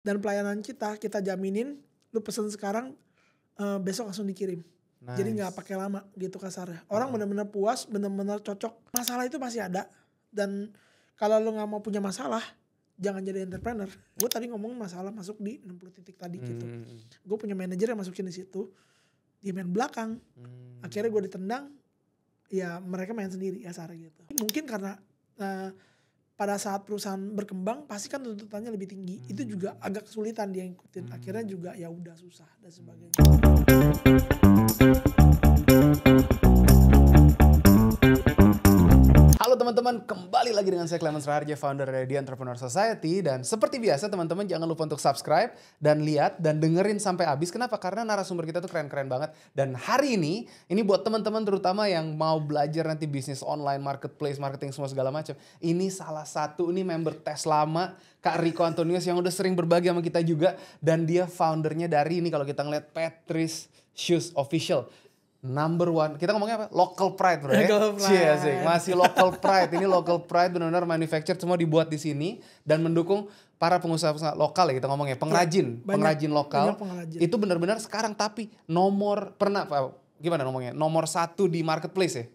Dan pelayanan kita jaminin lu pesen sekarang besok langsung dikirim. Nice. Jadi nggak pakai lama gitu kasarnya. Orang benar-benar puas, benar-benar cocok. Masalah itu pasti ada. Dan kalau lu nggak mau punya masalah, jangan jadi entrepreneur. Gue tadi ngomong masalah masuk di 60 titik tadi gitu. Gue punya manajer yang masukin di situ. Dia main belakang. Akhirnya gue ditendang. Ya mereka main sendiri kasarnya gitu. Mungkin karena pada saat perusahaan berkembang pasti kan tuntutannya lebih tinggi. Itu juga agak kesulitan dia ngikutin. Akhirnya juga ya udah susah dan sebagainya. Halo teman-teman, kembali lagi dengan saya Clemens Raharja, founder dari The Entrepreneur Society. Dan seperti biasa teman-teman jangan lupa untuk subscribe dan lihat dan dengerin sampai habis. Kenapa? Karena narasumber kita tuh keren-keren banget. Dan hari ini buat teman-teman terutama yang mau belajar nanti bisnis online, marketplace, marketing semua segala macam. Ini salah satu, ini member tes lama Kak Rico Antonius yang udah sering berbagi sama kita juga. Dan dia foundernya dari ini kalau kita ngeliat Patrice Shoes Official. Number one, kita ngomongnya apa? Local pride bro ya. Local pride. Cie, asik. Masih local pride. Ini local pride benar-benar manufacture semua dibuat di sini dan mendukung para pengusaha lokal ya, kita ngomongnya pengrajin, pengrajin lokal. Pengrajin. Itu benar-benar sekarang tapi gimana ngomongnya? Nomor 1 di marketplace ya.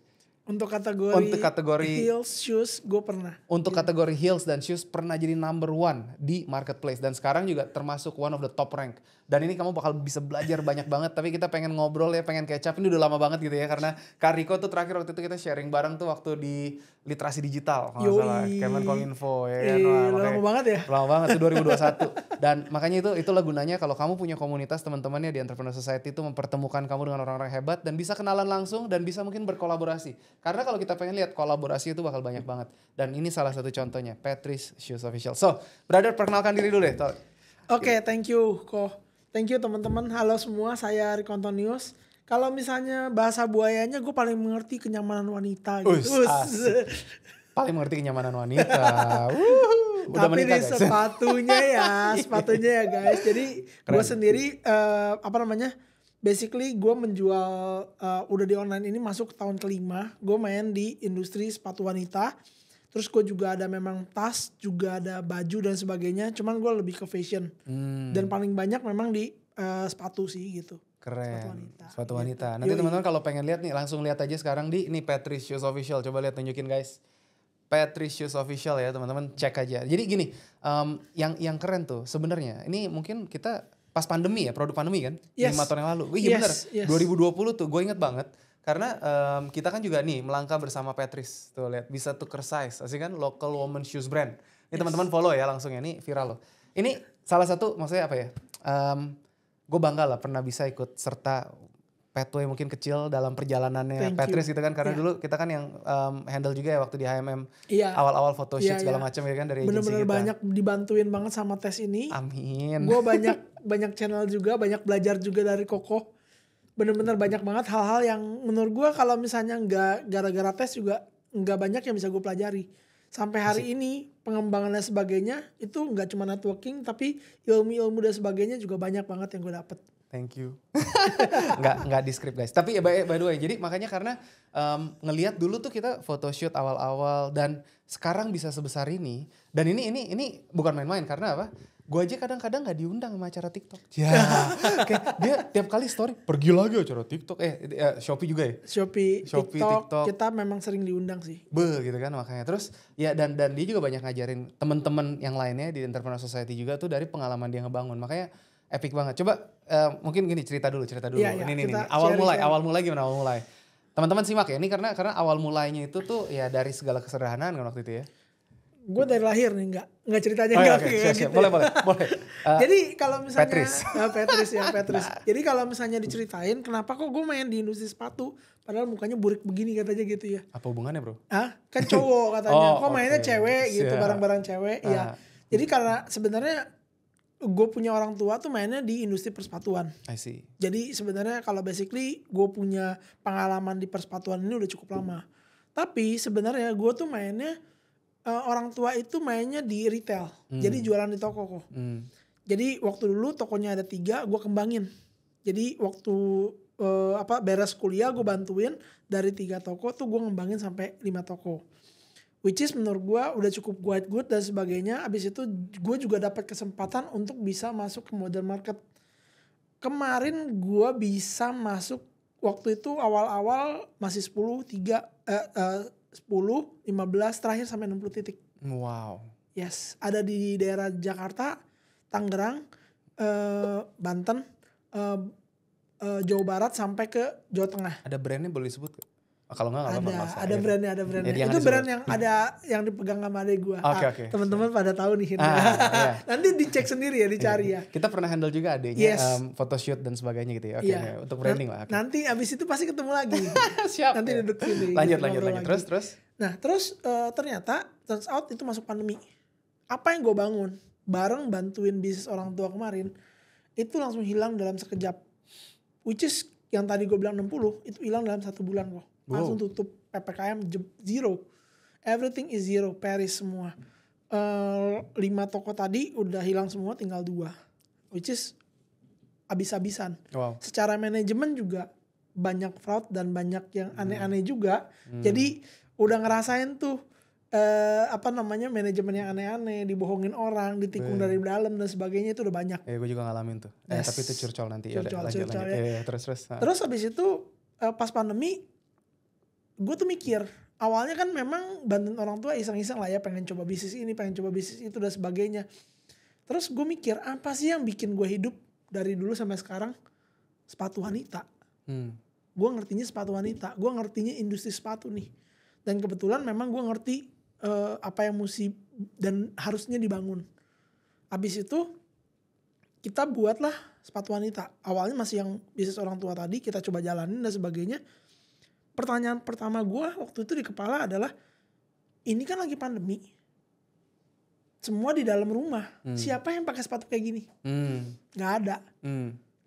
Untuk kategori heels, shoes, gue pernah. Untuk kategori heels dan shoes pernah jadi number 1 di marketplace. Dan sekarang juga termasuk one of the top rank. Dan ini kamu bakal bisa belajar banyak banget. Tapi kita pengen ngobrol ya, pengen catch up. Ini udah lama banget gitu ya. Karena Kak Rico tuh terakhir waktu itu kita sharing bareng tuh waktu di literasi digital. Kalau nggak salah, Kemenkominfo ya kan. Lama banget ya. Lama banget tuh 2021. Dan makanya itulah gunanya kalau kamu punya komunitas teman-temannya di Entrepreneur Society itu mempertemukan kamu dengan orang-orang hebat. Dan bisa kenalan langsung dan bisa mungkin berkolaborasi. Karena kalau kita pengen lihat kolaborasi itu bakal banyak banget. Dan ini salah satu contohnya, Patrice Shoes Official. So, brother perkenalkan diri dulu deh. Oke, thank you Ko. Thank you teman-teman. Halo semua, saya Rico Antonius. Kalau misalnya bahasa buayanya gue paling mengerti kenyamanan wanita gitu. Paling mengerti kenyamanan wanita. Udah tapi menikah, di sepatunya ya guys. Jadi gue sendiri basically gue menjual udah di online ini masuk tahun ke-5. Gue main di industri sepatu wanita. Terus gue juga ada memang tas, juga ada baju dan sebagainya. Cuman gue lebih ke fashion. Dan paling banyak memang di sepatu sih gitu. Keren. Sepatu wanita. Nanti teman-teman kalau pengen lihat nih langsung lihat aja sekarang di ini Patrice Shoes Official. Coba lihat, tunjukin guys. Patrice Shoes Official ya teman-teman, cek aja. Jadi gini, yang keren tuh sebenarnya. Ini mungkin kita pas pandemi ya, produk pandemi kan? 5 tahun yang lalu. Iya bener. 2020 tuh gue inget banget. Karena kita kan juga nih melangkah bersama Patrice. Tuh lihat, bisa tuker size. Asli kan, local woman shoes brand. Ini teman-teman follow ya langsung ya, ini viral loh. Ini salah satu, maksudnya apa ya, gue bangga lah pernah bisa ikut serta pathway mungkin kecil dalam perjalanannya Patrice gitu kan. Karena dulu kita kan yang handle juga ya waktu di HMM. Awal-awal photoshoot segala macam ya kan dari agensi kita. Bener-bener banyak dibantuin banget sama tes ini. Amin. Gue banyak channel juga, banyak belajar juga dari Koko. Bener-bener banyak banget hal-hal yang menurut gue kalau misalnya nggak gara-gara tes juga nggak banyak yang bisa gue pelajari. Sampai hari ini pengembangan dan sebagainya itu nggak cuma networking tapi ilmu-ilmu dan sebagainya juga banyak banget yang gue dapet. Thank you. nggak di script guys. Tapi ya by the way, jadi makanya karena ngelihat dulu tuh kita photoshoot awal-awal dan sekarang bisa sebesar ini. Dan ini bukan main-main karena apa? Gue aja kadang-kadang gak diundang sama acara TikTok. Kayak dia tiap kali story pergi lagi acara TikTok. Shopee juga ya? Shopee, TikTok. Kita memang sering diundang sih. Gitu kan makanya. Terus ya dan dia juga banyak ngajarin teman-teman yang lainnya di Entrepreneur Society juga tuh dari pengalaman dia ngebangun. Makanya epic banget. Coba mungkin gini cerita dulu. Iya, Ini awal mulai gimana awal mulai? Teman-teman simak ya. Ini karena awal mulainya itu tuh ya dari segala kesederhanaan kan waktu itu ya. Gue dari lahir nih nggak ceritanya siap. Boleh. Jadi kalau misalnya Patrice. Patrice. Jadi kalau misalnya diceritain kenapa kok gue main di industri sepatu padahal mukanya burik begini katanya gitu ya. Apa hubungannya bro? Kan cowok katanya. Kok mainnya cewek gitu, barang-barang cewek. Ya. Jadi karena sebenarnya gue punya orang tua tuh mainnya di industri persepatuan. I see. Jadi sebenarnya kalau basically gue punya pengalaman di persepatuan ini udah cukup lama. Tapi sebenarnya gue tuh mainnya orang tua itu mainnya di retail. Jadi jualan di toko kok. Jadi waktu dulu tokonya ada 3, gue kembangin. Jadi waktu beres kuliah gue bantuin dari 3 toko tuh gue ngembangin sampai 5 toko. which is menurut gue udah cukup quite good dan sebagainya. Abis itu gue juga dapat kesempatan untuk bisa masuk ke modern market. Kemarin gue bisa masuk waktu itu awal-awal masih 10, 15 terakhir sampai 60 titik. Wow. Yes, ada di daerah Jakarta, Tangerang, Banten, Jawa Barat sampai ke Jawa Tengah. Ada brandnya boleh disebut gak? Kalau enggak apa-apa. Ada brandnya. Ya, itu brand yang ada yang dipegang sama adek gue. Oke. Teman-teman pada tahu nih. Iya. Nanti dicek sendiri ya, dicari ya. Kita pernah handle juga adanya Yes. photoshoot dan sebagainya gitu ya. Oke, Iya. untuk branding lah. Okay. Nanti abis itu pasti ketemu lagi. Siap. Nanti duduk sini. Lanjut. Lagi. Terus. Nah terus ternyata turns out itu masuk pandemi. Apa yang gue bangun bareng bantuin bisnis orang tua kemarin itu langsung hilang dalam sekejap. Which is yang tadi gue bilang 60 itu hilang dalam 1 bulan kok. Langsung tutup PPKM zero. Everything is zero. Paris semua. 5 toko tadi udah hilang semua, tinggal 2. Which is abis-abisan. Wow. Secara manajemen juga banyak fraud dan banyak yang aneh-aneh juga. Jadi udah ngerasain tuh manajemen yang aneh-aneh, dibohongin orang, ditikung dari dalam dan sebagainya, itu udah banyak. Gue juga ngalamin tuh. Yes. Tapi itu curcol nanti. Curcol, lanjut. ya. Terus. Terus habis itu pas pandemi gue tuh mikir, awalnya kan memang bantuin orang tua iseng-iseng lah ya, pengen coba bisnis ini, pengen coba bisnis itu dan sebagainya. Terus gue mikir, apa sih yang bikin gue hidup dari dulu sampai sekarang? Sepatu wanita. Gue ngertinya sepatu wanita, gue ngertinya industri sepatu nih. Dan kebetulan memang gue ngerti apa yang mesti dan harusnya dibangun. Habis itu kita buatlah sepatu wanita. Awalnya masih yang bisnis orang tua tadi, kita coba jalanin dan sebagainya. Pertanyaan pertama gue waktu itu di kepala adalah, ini kan lagi pandemi, semua di dalam rumah, siapa yang pakai sepatu kayak gini? Gak ada.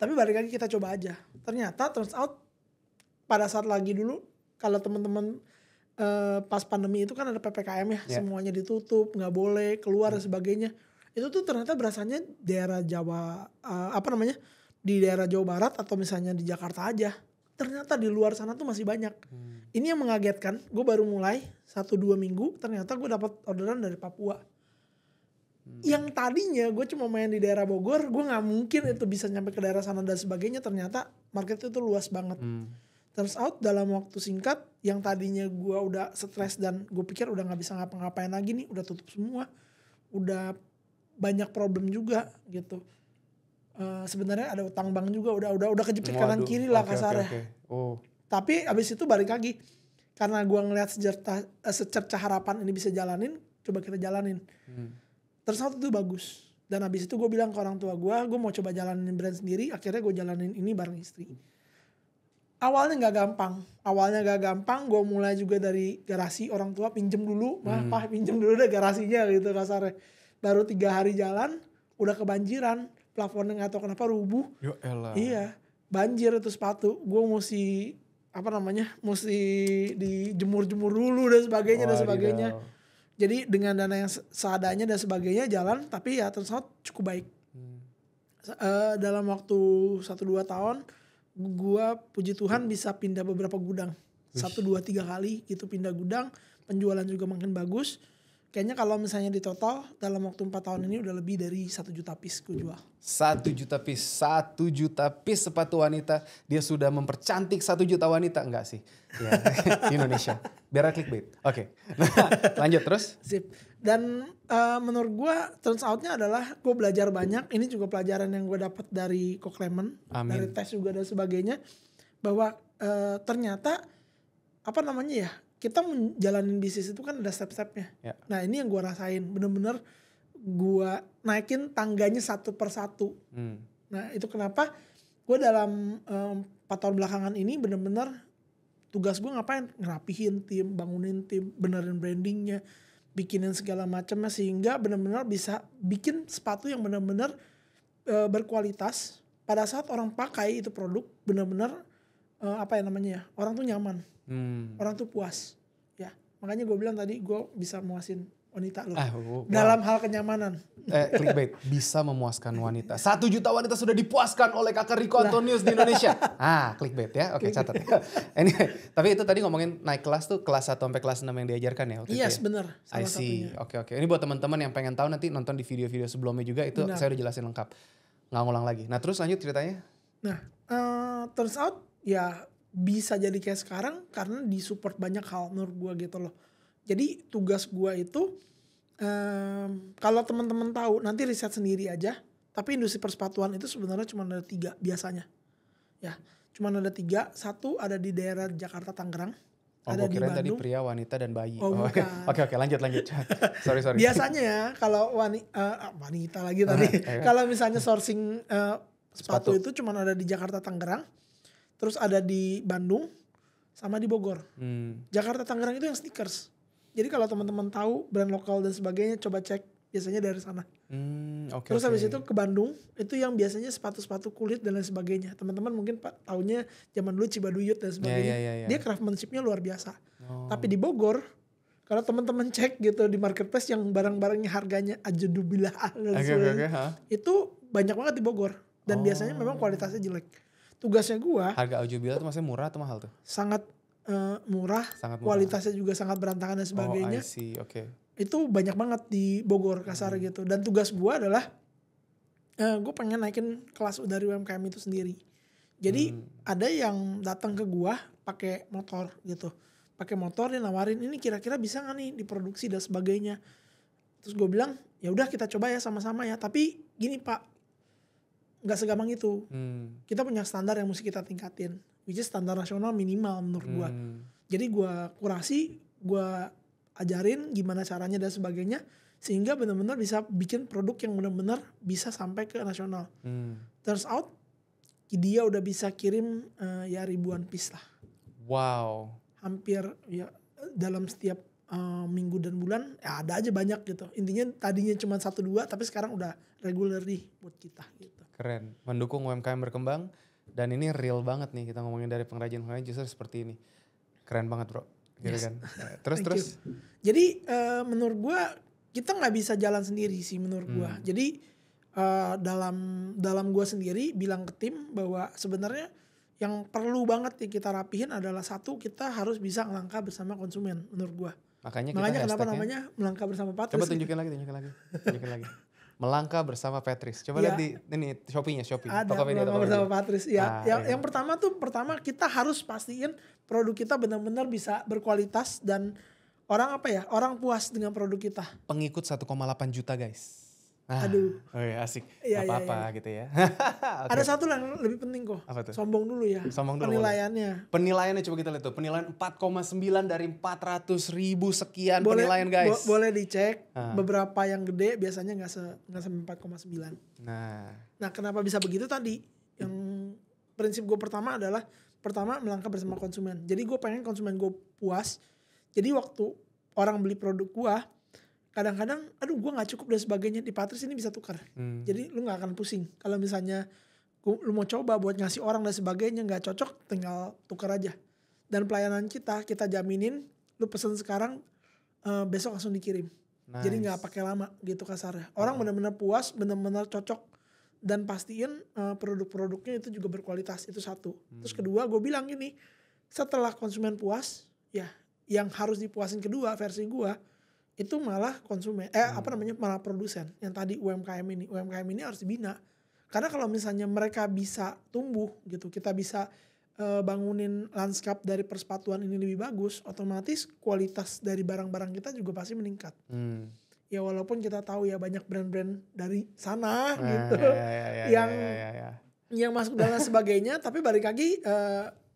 Tapi balik lagi kita coba aja. Ternyata turns out pada saat lagi dulu, kalau teman-teman pas pandemi itu kan ada PPKM ya, semuanya ditutup, gak boleh keluar dan sebagainya. Itu tuh ternyata berasanya daerah Jawa, di daerah Jawa Barat atau misalnya di Jakarta aja. Ternyata di luar sana tuh masih banyak. Ini yang mengagetkan, gue baru mulai 1-2 minggu, ternyata gue dapat orderan dari Papua. Yang tadinya gue cuma main di daerah Bogor, gue gak mungkin itu bisa nyampe ke daerah sana dan sebagainya, ternyata market itu luas banget. Turns out dalam waktu singkat, yang tadinya gue udah stres dan gue pikir udah gak bisa ngapa-ngapain lagi nih, udah tutup semua, udah banyak problem juga gitu. Sebenarnya ada utang bank juga, udah kejepit kanan kiri lah kasarnya. Okay. Oh. Tapi abis itu balik lagi, karena gue ngeliat secerca harapan ini bisa jalanin, coba kita jalanin. Terus itu bagus. Dan abis itu gue bilang ke orang tua gue mau coba jalanin brand sendiri. Akhirnya gue jalanin ini bareng istri. Awalnya gak gampang. Gue mulai juga dari garasi, orang tua pinjem dulu. Pak pinjem dulu deh garasinya gitu kasarnya. Baru 3 hari jalan, udah kebanjiran. Plafonnya gak tau kenapa rubuh. Yo elah. Iya, banjir itu sepatu. Gue mesti dijemur-jemur dulu dan sebagainya. Jadi dengan dana yang seadanya dan sebagainya jalan, tapi ya terus cukup baik. Dalam waktu 1-2 tahun, gue puji Tuhan bisa pindah beberapa gudang. 1, 2, 3 kali gitu pindah gudang, penjualan juga makin bagus. Kayaknya kalau misalnya di total dalam waktu 4 tahun ini udah lebih dari 1 juta piece gue jual. 1 juta piece sepatu wanita. Dia sudah mempercantik 1 juta wanita. Enggak sih. Ya, di Indonesia. Biar clickbait. Oke. Nah, lanjut terus. Sip. Dan menurut gue turns out-nya adalah gue belajar banyak. Ini juga pelajaran yang gue dapat dari Coach Lemon. Dari tes juga dan sebagainya. Bahwa ternyata kita menjalanin bisnis itu kan ada step-stepnya. Ya. Nah ini yang gue rasain. Bener-bener gue naikin tangganya satu persatu. Nah itu kenapa gue dalam 4 tahun belakangan ini bener-bener tugas gue ngapain? Ngerapihin tim, bangunin tim, benerin brandingnya, bikinin segala macamnya sehingga bener-bener bisa bikin sepatu yang bener-bener berkualitas. Pada saat orang pakai itu produk bener-bener orang tuh nyaman. Orang tuh puas. Ya, makanya gue bilang tadi gue bisa muasin wanita lo. Wow. Dalam hal kenyamanan. Clickbait, bisa memuaskan wanita. 1 juta wanita sudah dipuaskan oleh kakak Rico Antonius di Indonesia. Clickbait ya, oke catat. Anyway, tapi itu tadi ngomongin naik kelas tuh kelas 1 sampai kelas 6 yang diajarkan ya waktu itu ya? Bener. I see, oke. Ini buat teman-teman yang pengen tahu nanti nonton di video-video sebelumnya juga itu saya udah jelasin lengkap. Nggak ngulang lagi. Nah terus lanjut ceritanya. Nah, turns out ya bisa jadi kayak sekarang karena disupport banyak hal menurut gue gitu loh. Jadi tugas gue itu kalau teman-teman tahu nanti riset sendiri aja. Tapi industri persepatuan itu sebenarnya cuma ada 3 biasanya. Ya, cuma ada 3. 1 ada di daerah Jakarta Tangerang. Ada di Bandung. Tadi pria, wanita dan bayi. Oke, lanjut. sorry. Biasanya ya kalau wanita lagi tadi. Kalau misalnya sourcing sepatu itu cuma ada di Jakarta Tangerang. Terus ada di Bandung sama di Bogor. Jakarta Tangerang itu yang sneakers. Jadi kalau teman-teman tahu brand lokal dan sebagainya coba cek biasanya dari sana. Terus habis itu ke Bandung itu yang biasanya sepatu-sepatu kulit dan lain sebagainya. Teman-teman mungkin taunya zaman dulu Cibaduyut dan sebagainya. Yeah. Dia craftsmanship-nya luar biasa. Tapi di Bogor kalau teman-teman cek gitu di marketplace yang barang-barangnya harganya ajudubillah itu banyak banget di Bogor dan biasanya memang kualitasnya jelek. Tugasnya gua harga ajudubillah itu maksudnya murah atau mahal tuh? Sangat murah, kualitasnya juga sangat berantakan dan sebagainya. I see, oke. Itu banyak banget di Bogor kasar gitu. Dan tugas gue adalah gue pengen naikin kelas dari UMKM itu sendiri. Jadi ada yang datang ke gue pakai motor gitu. Pakai motor dia nawarin ini kira-kira bisa nggak nih diproduksi dan sebagainya. Terus gue bilang ya udah kita coba ya sama-sama ya. Tapi gini Pak, nggak segampang itu. Kita punya standar yang mesti kita tingkatin. Which is standar nasional minimal menurut gue. Jadi gue kurasi, gue ajarin gimana caranya dan sebagainya. Sehingga benar-benar bisa bikin produk yang benar-benar bisa sampai ke nasional. Turns out dia udah bisa kirim ya ribuan piece lah. Wow. Hampir ya dalam setiap minggu dan bulan ya ada aja banyak gitu. Intinya tadinya cuma 1-2 tapi sekarang udah regularly buat kita gitu. Keren, mendukung UMKM berkembang. Dan ini real banget nih kita ngomongin dari pengrajin justru seperti ini. Keren banget bro. Gitu kan. Terus. Jadi menurut gue kita gak bisa jalan sendiri sih menurut gue. Jadi dalam gue sendiri bilang ke tim bahwa sebenarnya yang perlu banget kita rapihin adalah 1 kita harus bisa melangkah bersama konsumen menurut gue. Makanya kenapa namanya melangkah bersama Patris. Coba tunjukin lagi. Melangkah bersama Patris. Coba lihat di ini Shopee-nya, Ada melangkah bersama Patris. Ya, yang pertama kita harus pastiin produk kita benar-benar bisa berkualitas dan orang puas dengan produk kita. Pengikut 1,8 juta guys. Aduh. Oh ya asik. Apa-apa gitu ya. Okay. Ada satu yang lebih penting kok. Apa tuh? Sombong dulu ya. Penilaiannya. Penilaiannya coba kita lihat tuh. Penilaian 4,9 dari 400.000 sekian penilaian guys. Boleh dicek. Beberapa yang gede biasanya nggak sampai 4,9. Nah kenapa bisa begitu tadi? Yang prinsip gue pertama adalah melangkah bersama konsumen. Jadi gue pengen konsumen gue puas. Jadi waktu orang beli produk gue, kadang-kadang aduh gue gak cukup dan sebagainya, di Patris ini bisa tukar. Jadi lu gak akan pusing. Kalau misalnya lu mau coba buat ngasih orang dan sebagainya gak cocok, tinggal tukar aja. Dan pelayanan kita jaminin lu pesen sekarang besok langsung dikirim. Nice. Jadi gak pakai lama gitu kasarnya. Orang benar-benar puas, benar-benar cocok. Dan pastiin produk-produknya itu juga berkualitas, itu 1. Terus kedua gue bilang gini, setelah konsumen puas, ya yang harus dipuasin kedua versi gue itu malah konsumen malah produsen yang tadi UMKM ini harus dibina. Karena kalau misalnya mereka bisa tumbuh gitu, kita bisa bangunin lanskap dari persepatuan ini lebih bagus, otomatis kualitas dari barang-barang kita juga pasti meningkat. Ya walaupun kita tahu ya banyak brand-brand dari sana gitu yang masuk dan sebagainya, tapi balik lagi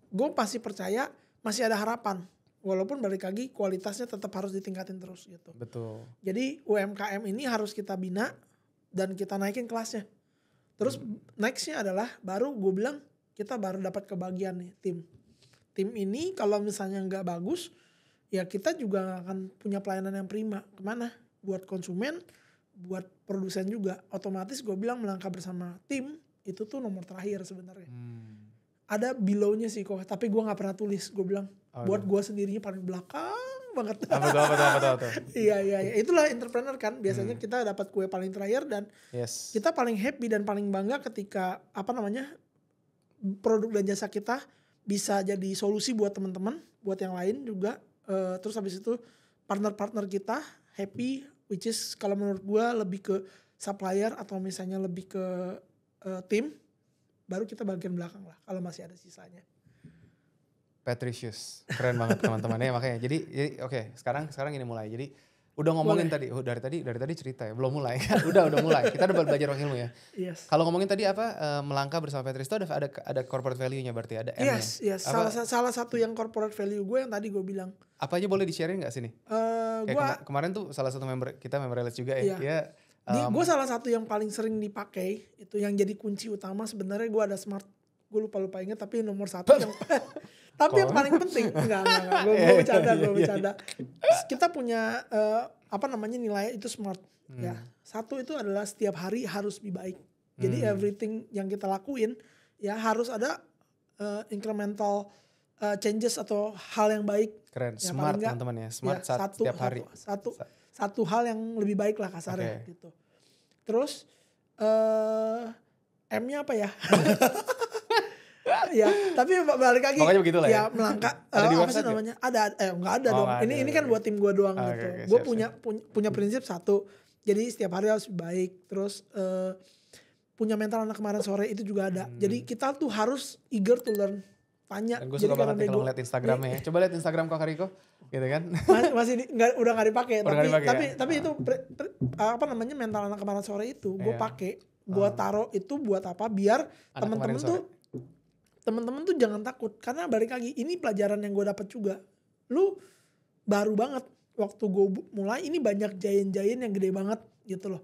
gue pasti percaya masih ada harapan. Walaupun balik lagi kualitasnya tetap harus ditingkatin terus gitu. Betul. Jadi UMKM ini harus kita bina dan kita naikin kelasnya. Terus nextnya adalah baru gue bilang kita baru dapat kebagian nih tim. Tim ini kalau misalnya nggak bagus ya kita juga gak akan punya pelayanan yang prima. Kemana? Buat konsumen, buat produsen juga. Otomatis gue bilang melangkah bersama tim itu tuh nomor terakhir sebenarnya. Ada below-nya sih kok, tapi gue gak pernah tulis. Gue bilang buat gue sendirinya paling belakang banget. Apa tuh. Iya. Itulah entrepreneur kan. Biasanya kita dapat kue paling terakhir dan kita paling happy dan paling bangga ketika produk dan jasa kita bisa jadi solusi buat teman-teman, buat yang lain juga. Terus habis itu partner-partner kita happy, which is kalau menurut gue lebih ke supplier atau misalnya lebih ke tim. Baru kita bagian belakang lah kalau masih ada sisanya. Patricius, keren banget teman-teman ya makanya. Jadi oke, sekarang ini mulai. Jadi udah ngomongin tadi, dari tadi cerita ya, belum mulai. udah mulai. Kita udah belajar ilmu ya. Yes. Kalau ngomongin tadi melangkah bersama Patrice itu ada corporate value-nya berarti ada M-nya. Yes. Salah satu yang corporate value gue yang tadi gue bilang. Apa aja boleh di-sharing nggak sini? Kemarin tuh salah satu member kita member Relis juga ya. Iya. Gue salah satu yang paling sering dipakai itu yang jadi kunci utama sebenarnya gue ada smart. Gue lupa ingat tapi nomor satu yang tapi yang paling penting enggak gue bercanda. Kita punya nilai itu smart ya. Satu itu adalah setiap hari harus lebih baik. Jadi everything yang kita lakuin ya harus ada incremental changes atau hal yang baik. Keren, ya, smart teman-teman ya. Smart ya, setiap hari. Satu hal yang lebih baik lah kasarnya gitu. Terus M-nya apa ya? Ya, tapi balik lagi. Pokoknya begitulah ya. Melangkah. Ada di apa sih website namanya? Enggak ada dong. Ini kan buat tim gue doang gitu. Gue punya prinsip satu. Jadi setiap hari harus baik. Terus punya mental anak kemarin sore itu juga ada. Jadi kita tuh harus eager to learn. Tanya. Dan gue suka banget kalau ngeliat Instagramnya ya. Coba lihat Instagram Kak Riko. Gitu kan. Masih udah gak dipakai. Tapi itu mental anak kemarin sore itu gue pakai. Gue taruh itu buat apa? Biar temen-temen tuh jangan takut. Karena balik lagi, ini pelajaran yang gue dapat juga. Lu baru banget waktu gue mulai, ini banyak giant-giant yang gede banget gitu loh.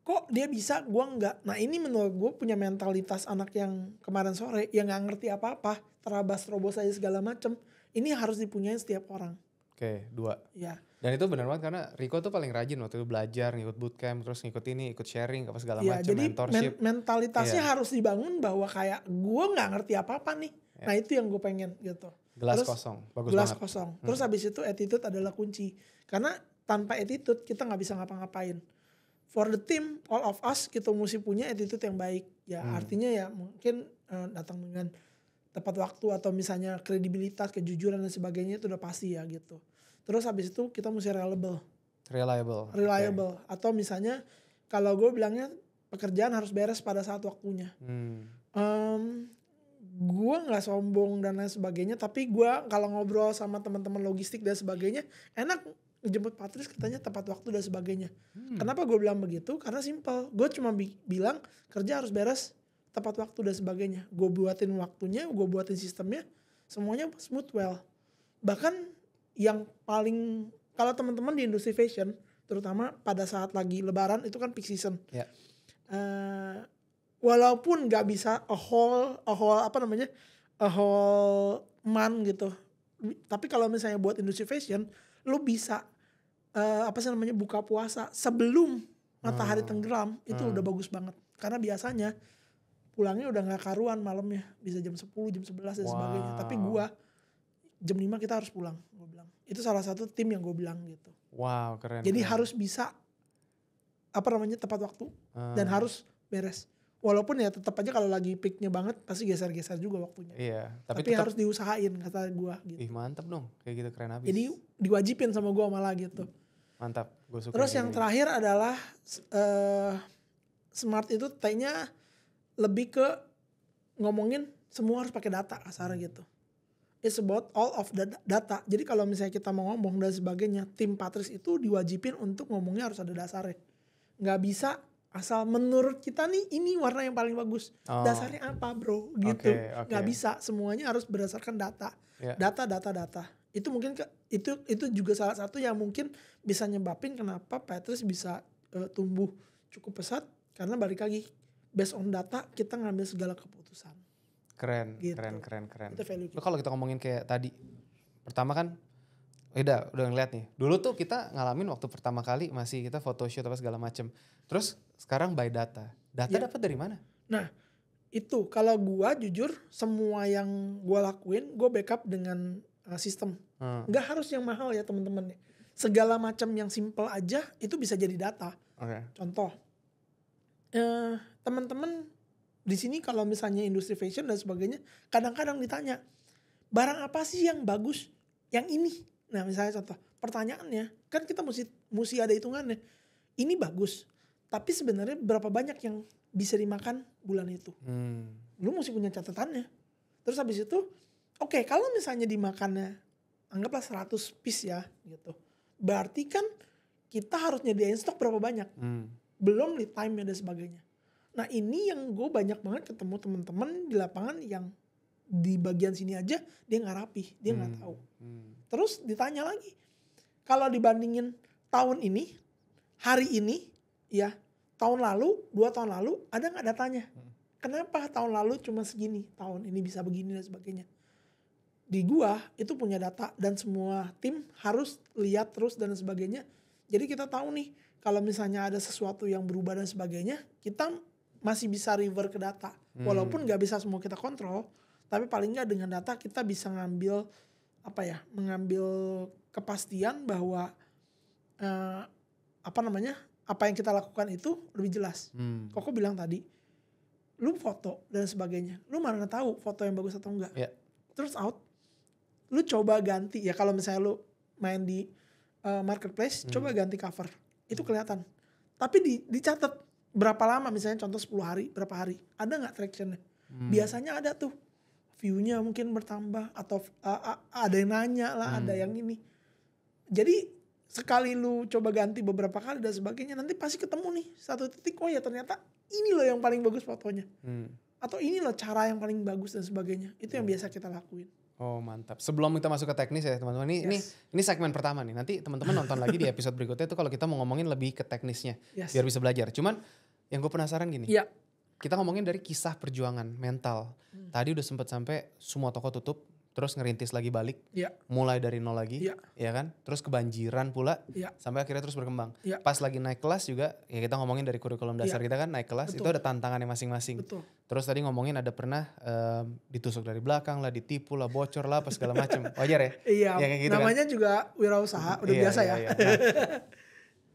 Kok dia bisa, gue enggak. Nah ini menurut gue punya mentalitas anak yang kemarin sore, yang gak ngerti apa-apa, terabas-terobos aja segala macem. Ini harus dipunyain setiap orang. Oke, 2. Ya. Dan itu benar banget karena Riko tuh paling rajin waktu itu belajar, ngikut bootcamp, terus ngikut sharing, apa segala macam, mentorship. Jadi mentalitasnya harus dibangun bahwa kayak gue gak ngerti apa-apa nih. Nah itu yang gue pengen gitu. Gelas kosong, bagus gelas banget. Kosong. Terus habis itu attitude adalah kunci. Karena tanpa attitude kita gak bisa ngapa-ngapain. For the team, all of us kita mesti punya attitude yang baik. Ya artinya ya mungkin datang dengan tepat waktu atau misalnya kredibilitas, kejujuran dan sebagainya itu udah pasti ya gitu. Terus habis itu kita mesti reliable. Okay. Atau misalnya kalau gue bilangnya pekerjaan harus beres pada saat waktunya. Gue nggak sombong dan lain sebagainya, tapi gue kalau ngobrol sama teman-teman logistik dan sebagainya enak ngejemput Patrice katanya tepat waktu dan sebagainya. Kenapa gue bilang begitu? Karena simple. Gue cuma bilang kerja harus beres tepat waktu dan sebagainya. Gue buatin waktunya, gue buatin sistemnya, semuanya smooth well. Bahkan yang paling kalau teman-teman di industri fashion terutama pada saat lagi lebaran itu kan peak season. Yeah. Walaupun nggak bisa a whole month gitu. Tapi kalau misalnya buat industri fashion lu bisa buka puasa sebelum matahari tenggelam itu udah bagus banget. Karena biasanya pulangnya udah nggak karuan malamnya, bisa jam 10, jam 11 dan sebagainya. Tapi gua jam 5 kita harus pulang, gue bilang. Itu salah satu tim yang gue bilang gitu. Wow, keren. Jadi harus bisa tepat waktu dan harus beres. Walaupun ya tetap aja kalau lagi peaknya banget pasti geser-geser juga waktunya. Iya. Tapi harus diusahain kata gue gitu. Ih mantap dong, kayak gitu keren abis. Jadi diwajibin sama gue malah gitu. Mantap, gue suka. Terus yang terakhir adalah smart itu kayaknya lebih ke ngomongin semua harus pakai data kasarnya gitu. It's about all of the data. Jadi kalau misalnya kita mau ngomong dan sebagainya, tim Patrice itu diwajibin untuk ngomongnya harus ada dasarnya. Nggak bisa asal menurut kita nih ini warna yang paling bagus. Dasarnya apa bro? Gitu. Okay. Nggak bisa. Semuanya harus berdasarkan data. Yeah. Data. Itu mungkin itu juga salah satu yang mungkin bisa nyebabin kenapa Patrice bisa tumbuh cukup pesat. Karena balik lagi, based on data kita ngambil segala keputusan. Keren. Itu value kita. Kalau kita ngomongin kayak tadi, pertama kan, udah ngeliat nih. Dulu tuh kita ngalamin waktu pertama kali masih kita photoshoot apa segala macem. Terus sekarang by data. Data dapat dari mana? Nah itu kalau gua jujur semua yang gua lakuin, gua backup dengan sistem. Nggak harus yang mahal ya teman-teman. Segala macam yang simple aja itu bisa jadi data. Contoh, teman-teman di sini kalau misalnya industri fashion dan sebagainya, kadang-kadang ditanya, barang apa sih yang bagus? Yang ini. Nah misalnya contoh, pertanyaannya kan kita mesti ada hitungannya. Ini bagus, tapi sebenarnya berapa banyak yang bisa dimakan bulan itu? Lu mesti punya catatannya. Terus habis itu, oke, kalau misalnya dimakannya anggaplah 100 piece ya gitu. Berarti kan kita harus nyediain stok berapa banyak. Belum lead time dan sebagainya. Nah ini yang gue banyak banget ketemu teman-teman di lapangan yang di bagian sini aja dia nggak rapi, dia nggak tahu. Terus ditanya lagi, kalau dibandingin tahun ini, hari ini, ya tahun lalu, 2 tahun lalu ada nggak datanya? Kenapa tahun lalu cuma segini, tahun ini bisa begini dan sebagainya. Di gua itu punya data dan semua tim harus lihat terus dan sebagainya. Jadi kita tahu nih kalau misalnya ada sesuatu yang berubah dan sebagainya, kita masih bisa revert ke data. Walaupun nggak bisa semua kita kontrol, tapi paling nggak dengan data kita bisa mengambil kepastian bahwa apa yang kita lakukan itu lebih jelas. Koko bilang tadi, lu foto dan sebagainya, lu mana tahu foto yang bagus atau enggak. Terus lu coba ganti ya, kalau misalnya lu main di marketplace, coba ganti cover, itu kelihatan. Tapi dicatat berapa lama, misalnya contoh 10 hari, berapa hari, ada nggak tractionnya? Biasanya ada tuh, view-nya mungkin bertambah atau ada yang nanya lah, ada yang ini. Jadi sekali lu coba ganti beberapa kali dan sebagainya, nanti pasti ketemu nih satu titik, oh ya ternyata ini loh yang paling bagus fotonya. Atau ini loh cara yang paling bagus dan sebagainya. Itu yang biasa kita lakuin. Oh mantap. Sebelum kita masuk ke teknis ya teman-teman, ini segmen pertama nih. Nanti teman-teman nonton lagi di episode berikutnya itu kalau kita mau ngomongin lebih ke teknisnya. Biar bisa belajar. Cuman yang gue penasaran gini. Kita ngomongin dari kisah perjuangan mental. Tadi udah sempet sampai semua toko tutup. Terus ngerintis lagi balik, mulai dari nol lagi, ya kan? Terus kebanjiran pula, sampai akhirnya terus berkembang. Pas lagi naik kelas juga, ya kita ngomongin dari kurikulum dasar kita kan naik kelas, itu ada tantangannya masing-masing. Terus tadi ngomongin ada pernah ditusuk dari belakang lah, ditipu lah, bocor lah, apa segala macem. Wajar ya? Iya, ya, kayak gitu namanya kan? juga wirausaha, udah biasa ya. Nah,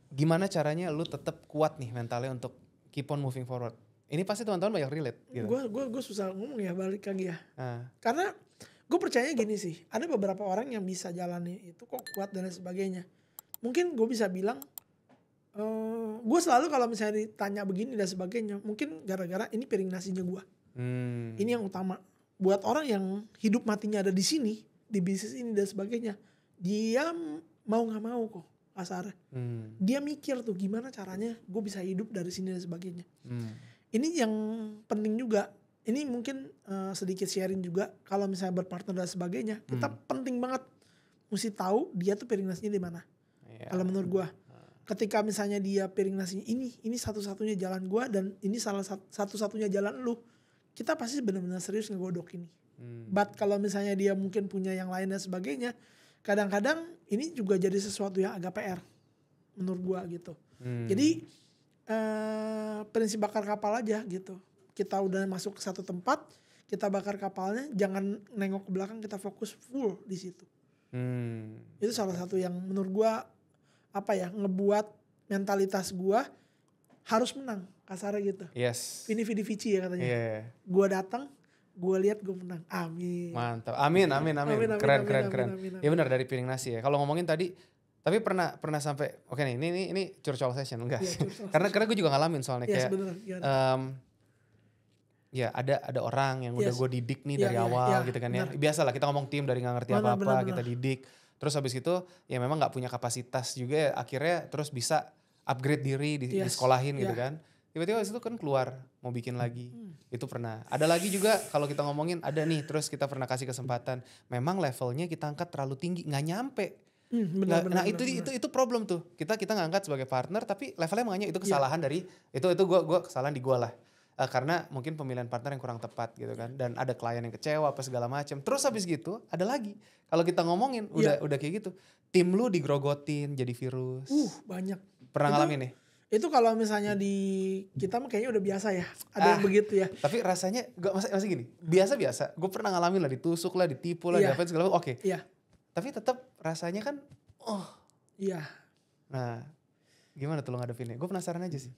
gimana caranya lu tetap kuat nih mentalnya untuk keep on moving forward? Ini pasti teman-teman banyak relate. Gitu. Gue susah ngomong ya, balik lagi ya. Karena gue percaya gini sih, ada beberapa orang yang bisa jalani itu kok kuat dan sebagainya. Mungkin gue bisa bilang, gue selalu kalau misalnya ditanya begini dan sebagainya, mungkin gara-gara ini piring nasinya gue. Ini yang utama. Buat orang yang hidup matinya ada di sini, di bisnis ini dan sebagainya, dia mau gak mau kok kasarnya. Dia mikir tuh gimana caranya gue bisa hidup dari sini dan sebagainya. Ini yang penting juga. Ini mungkin sedikit sharing juga, kalau misalnya berpartner dan sebagainya, kita penting banget mesti tahu dia tuh piring nasinya di mana. Kalau menurut gua, ketika misalnya dia piring nasinya ini satu-satunya jalan gua dan ini salah satu-satunya jalan lu, kita pasti benar-benar serius ngegodok ini. But kalau misalnya dia mungkin punya yang lain dan sebagainya, kadang-kadang ini juga jadi sesuatu yang agak PR menurut gua gitu. Jadi prinsip bakar kapal aja gitu. Kita udah masuk ke satu tempat, kita bakar kapalnya, jangan nengok ke belakang, kita fokus full di situ. Itu salah satu yang menurut gua ngebuat mentalitas gua harus menang, kasarnya gitu. Vini vidi vici ya katanya. Gua datang, gua lihat gua menang. Amin. Mantap. Amin. Keren. Ya benar, dari piring nasi ya. Kalau ngomongin tadi, tapi pernah sampai oke nih, ini curcol session enggak? Karena gue juga ngalamin soalnya kayak ya ada orang yang udah gue didik nih dari awal gitu kan ya. Biasalah kita ngomong tim dari gak ngerti apa-apa, kita didik. Terus habis itu ya memang gak punya kapasitas juga ya, akhirnya terus bisa upgrade diri di sekolahin gitu kan. Tiba-tiba itu kan keluar mau bikin lagi. Itu pernah. Ada lagi juga kalau kita ngomongin ada nih, terus kita pernah kasih kesempatan. Memang levelnya kita angkat terlalu tinggi, gak nyampe. Benar, itu problem tuh. Kita ngangkat sebagai partner tapi levelnya makanya itu kesalahan dari itu gue kesalahan di gue lah. Karena mungkin pemilihan partner yang kurang tepat gitu kan, dan ada klien yang kecewa apa segala macam. Terus habis gitu ada lagi, kalau kita ngomongin udah kayak gitu, tim lu digrogotin jadi virus. Banyak. Pernah ngalamin nih? Itu kalau misalnya di kita mah kayaknya udah biasa ya, ada yang begitu ya. Tapi rasanya masih gini, biasa. Gue pernah ngalamin lah, ditusuk lah, ditipu lah, diapain segala macam. Oke. Tapi tetap rasanya kan, Iya. nah gimana tuh lo ngadepinnya? Gue penasaran aja sih.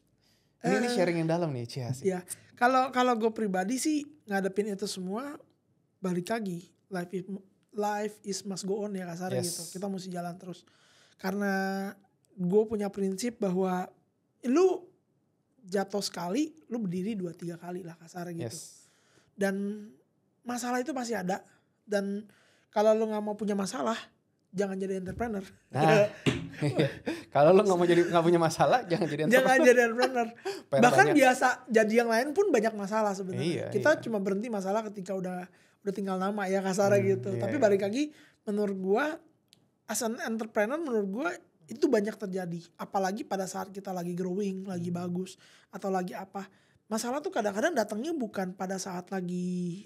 Ini sharing yang dalam nih, Cia sih. Iya. Kalau gue pribadi sih ngadepin itu semua balik lagi. Life is must go on ya kasarnya gitu. Kita mesti jalan terus. Karena gue punya prinsip bahwa lu jatuh sekali, lu berdiri 2-3 kali lah kasarnya gitu. Dan masalah itu pasti ada. Dan kalau lu nggak mau punya masalah, jangan jadi entrepreneur. Nah, kalau lu nggak punya masalah, jangan jadi entrepreneur. Jangan jadi entrepreneur. Bahkan biasa jadi yang lain pun banyak masalah sebenarnya. Kita cuma berhenti masalah ketika udah tinggal nama ya kasarnya gitu. Tapi balik lagi, menurut gua as an entrepreneur menurut gua itu banyak terjadi. Apalagi pada saat kita lagi growing, lagi bagus atau lagi apa. Masalah tuh kadang-kadang datangnya bukan pada saat lagi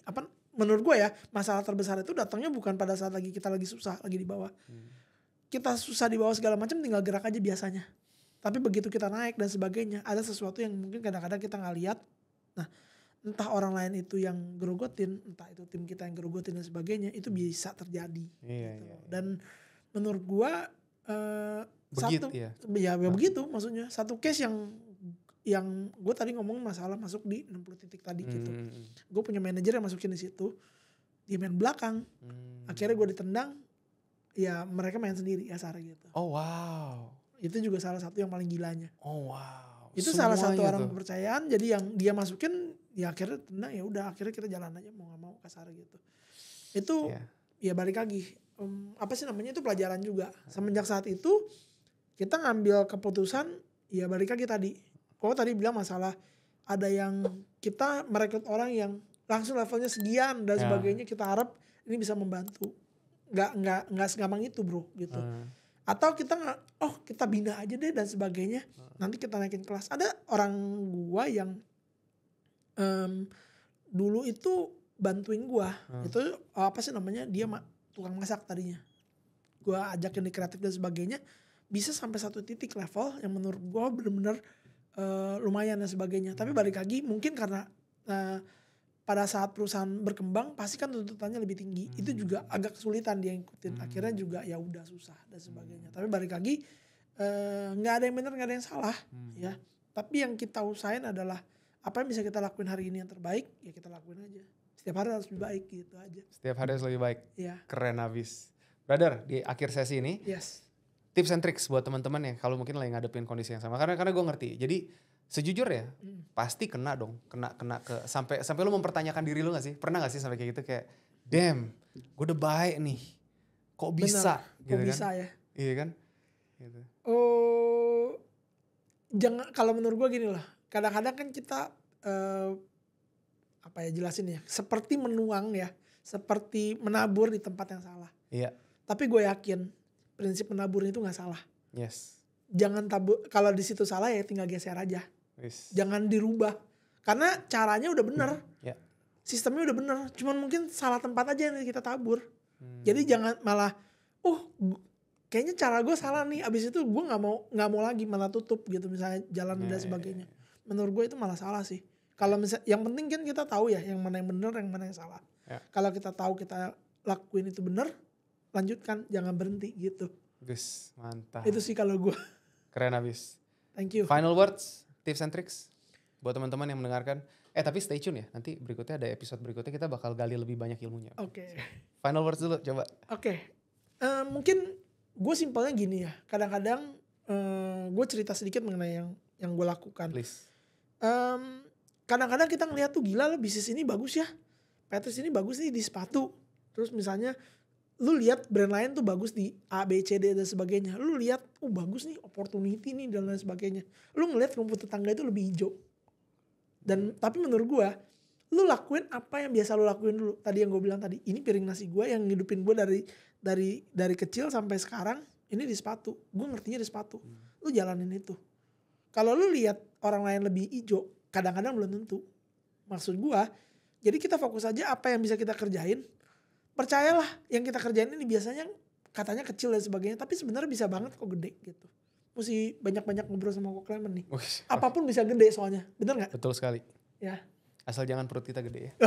menurut gue ya, masalah terbesar itu datangnya bukan pada saat kita lagi susah, lagi di bawah. Kita susah di bawah segala macam, tinggal gerak aja biasanya. Tapi begitu kita naik dan sebagainya, ada sesuatu yang mungkin kadang-kadang kita nggak lihat. Nah, entah orang lain itu yang gerogotin, entah itu tim kita yang gerogotin dan sebagainya, itu bisa terjadi. Gitu. Dan menurut gue begitu maksudnya. Satu case yang gue tadi ngomong masalah masuk di 60 titik tadi gitu. Gue punya manajer yang masukin di situ, dia main belakang. Akhirnya gue ditendang, ya mereka main sendiri asar gitu. Oh wow. Itu juga salah satu yang paling gilanya. Oh wow. Itu semuanya salah satu orang kepercayaan, jadi yang dia masukin ya akhirnya tendang, ya udah akhirnya kita jalan aja mau gak mau kasar gitu. Itu ya balik lagi, itu pelajaran juga. Semenjak saat itu kita ngambil keputusan, ya balik lagi tadi. Kau tadi bilang masalah ada yang kita merekrut orang yang langsung levelnya sekian dan sebagainya, kita harap ini bisa membantu. Nggak segampang itu bro gitu. Atau kita kita bina aja deh dan sebagainya. Nanti kita naikin kelas. Ada orang gua yang dulu itu bantuin gua. Itu dia tukang masak tadinya. Gua ajakin di kreatif dan sebagainya. Bisa sampai satu titik level yang menurut gua bener-bener lumayan dan sebagainya. Tapi balik lagi mungkin karena pada saat perusahaan berkembang pasti kan tuntutannya lebih tinggi. Itu juga agak kesulitan dia ngikutin. Akhirnya juga ya udah susah dan sebagainya. Tapi balik lagi nggak ada yang benar, nggak ada yang salah ya. Tapi yang kita usahain adalah apa yang bisa kita lakuin hari ini yang terbaik, ya kita lakuin aja. Setiap hari harus lebih baik gitu aja. Setiap hari harus lebih baik. Ya. Keren abis. Brother, di akhir sesi ini tips and tricks buat teman-teman ya kalau mungkin lagi ngadepin kondisi yang sama, karena gue ngerti. Jadi sejujurnya pasti kena dong, kena ke sampai lu mempertanyakan diri lu nggak sih? Pernah nggak sih sampai kayak gitu, kayak damn, gue udah baik nih, kok bisa? Bener, kok bisa kan? Ya? Iya kan? Gitu. Jangan, kalau menurut gue gini lah, kadang-kadang kan kita jelasin ya, seperti menuang ya, seperti menabur di tempat yang salah. Iya. Tapi gue yakin prinsip menabur itu nggak salah. Yes. Jangan tabur, kalau di situ salah ya tinggal geser aja. Yes. Jangan dirubah, karena caranya udah bener, sistemnya udah bener. Cuman mungkin salah tempat aja yang kita tabur. Jadi jangan malah, kayaknya cara gue salah nih. Abis itu gue nggak mau lagi, malah tutup gitu misalnya jalan dan sebagainya. Menurut gue itu malah salah sih. Kalau misalnya, yang penting kan kita tahu ya yang mana yang bener, yang mana yang salah. Kalau kita tahu kita lakuin itu bener, lanjutkan, jangan berhenti gitu. Gus, mantap. Itu sih kalau gue. Keren abis. Thank you. Final words, tips and tricks buat teman-teman yang mendengarkan. Tapi stay tune ya. Nanti berikutnya ada episode berikutnya kita bakal gali lebih banyak ilmunya. Oke. Final words dulu coba. Oke. Mungkin gue simpelnya gini ya. Kadang-kadang gue cerita sedikit mengenai yang gue lakukan. Please. Kadang-kadang kita ngeliat tuh gila lah, bisnis ini bagus ya. Patrice ini bagus nih di sepatu. Terus misalnya lu lihat brand lain tuh bagus di A, B, C, D dan sebagainya. Lu lihat, bagus nih, opportunity nih dan lain sebagainya. Lu ngeliat rumput tetangga itu lebih hijau. Tapi menurut gue, lu lakuin apa yang biasa lu lakuin dulu. Tadi yang gue bilang tadi, ini piring nasi gue yang ngidupin gue dari kecil sampai sekarang, ini di sepatu. Gue ngertinya di sepatu. Lu jalanin itu. Kalau lu lihat orang lain lebih hijau, kadang-kadang belum tentu. Maksud gue, jadi kita fokus aja apa yang bisa kita kerjain. Percayalah yang kita kerjain ini biasanya katanya kecil dan sebagainya, tapi sebenarnya bisa banget kok gede gitu. Mesti banyak-banyak ngobrol sama Kok Clement nih. Apapun bisa gede soalnya, bener nggak? Betul sekali. Ya. Asal jangan perut kita gede ya.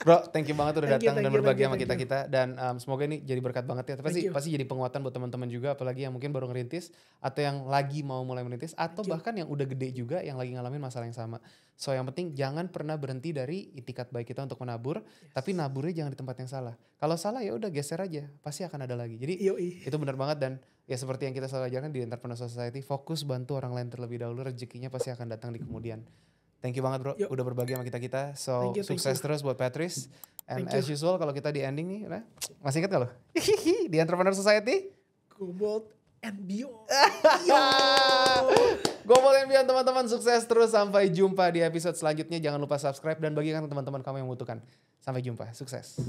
Bro, thank you banget udah Thank you, datang dan thank you, berbagi thank sama you, kita-kita. Dan semoga ini jadi berkat banget ya. Thank you. Pasti jadi penguatan buat teman-teman juga. Apalagi yang mungkin baru ngerintis. Atau yang lagi mau mulai merintis. Atau Thank you. bahkan yang udah gede juga yang lagi ngalamin masalah yang sama. So yang penting jangan pernah berhenti dari itikat baik kita untuk menabur. Tapi naburnya jangan di tempat yang salah. Kalau salah ya udah geser aja. Pasti akan ada lagi. Jadi Yoi. itu benar banget. Dan ya seperti yang kita selalu ajarkan di Entrepreneur Society. Fokus bantu orang lain terlebih dahulu. Rezekinya pasti akan datang di kemudian. Thank you banget bro, Yuk. udah berbagi sama kita. So Thank you, sukses terus buat Patrice. And Thank as usual kalau kita di ending nih, masih ingat gak lo? Di Entrepreneur Society? Cobalt and Beyond. Cobalt and Beyond teman-teman, sukses terus. Sampai jumpa di episode selanjutnya. Jangan lupa subscribe dan bagikan ke teman-teman kamu yang membutuhkan. Sampai jumpa, sukses.